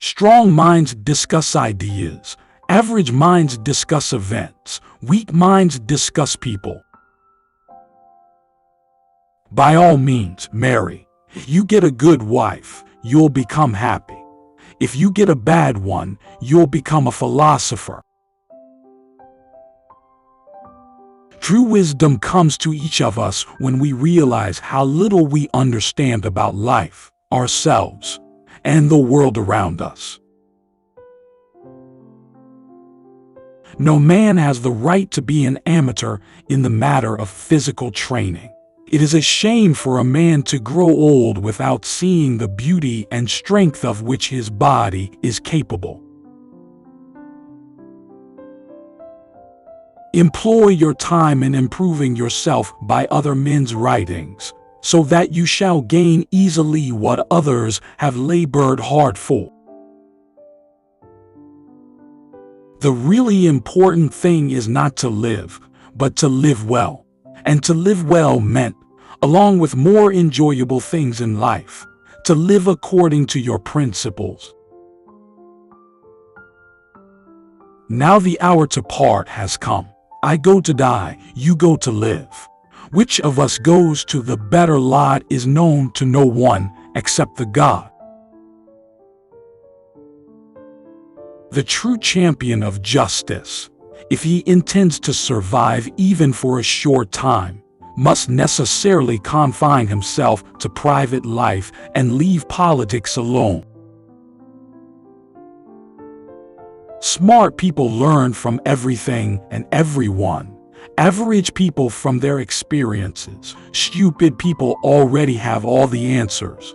Strong minds discuss ideas. Average minds discuss events. Weak minds discuss people. By all means, marry. If you get a good wife, you'll become happy. If you get a bad one, you'll become a philosopher. True wisdom comes to each of us when we realize how little we understand about life, ourselves, and the world around us. No man has the right to be an amateur in the matter of physical training. It is a shame for a man to grow old without seeing the beauty and strength of which his body is capable. Employ your time in improving yourself by other men's writings, so that you shall gain easily what others have labored hard for. The really important thing is not to live, but to live well. And to live well meant, along with more enjoyable things in life, to live according to your principles. Now the hour to part has come. I go to die, you go to live. Which of us goes to the better lot is known to no one except the God. The true champion of justice, if he intends to survive even for a short time, must necessarily confine himself to private life and leave politics alone. Smart people learn from everything and everyone. Average people from their experiences. Stupid people already have all the answers.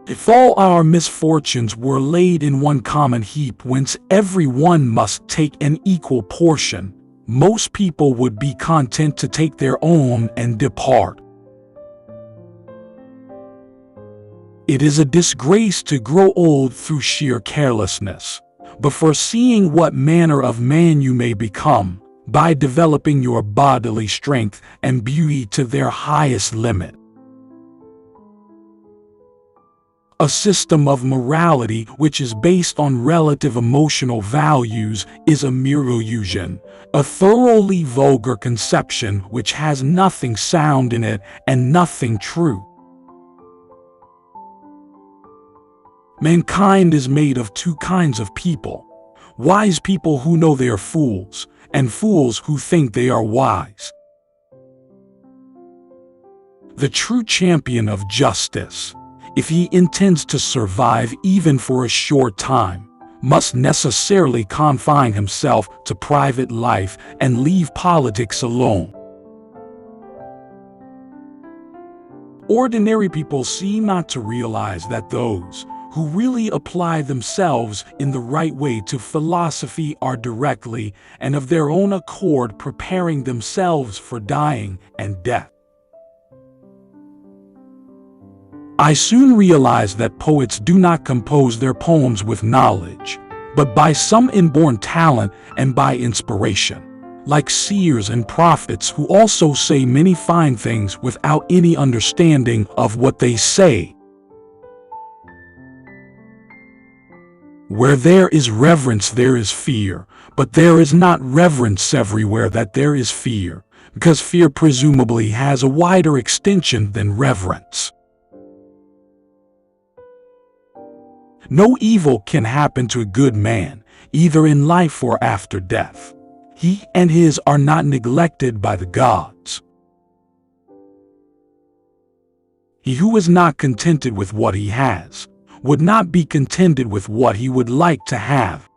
If all our misfortunes were laid in one common heap whence every one must take an equal portion, most people would be content to take their own and depart. It is a disgrace to grow old through sheer carelessness, but foreseeing what manner of man you may become, by developing your bodily strength and beauty to their highest limit. A system of morality which is based on relative emotional values is a mere illusion, a thoroughly vulgar conception which has nothing sound in it and nothing true. Mankind is made of two kinds of people: wise people who know they are fools, and fools who think they are wise. The true champion of justice, if he intends to survive even for a short time, must necessarily confine himself to private life and leave politics alone. Ordinary people seem not to realize that those who really apply themselves in the right way to philosophy are directly and of their own accord preparing themselves for dying and death. I soon realized that poets do not compose their poems with knowledge, but by some inborn talent and by inspiration, like seers and prophets who also say many fine things without any understanding of what they say. Where there is reverence, there is fear, but there is not reverence everywhere that there is fear, because fear presumably has a wider extension than reverence. No evil can happen to a good man, either in life or after death. He and his are not neglected by the gods. He who is not contented with what he has, would not be contented with what he would like to have.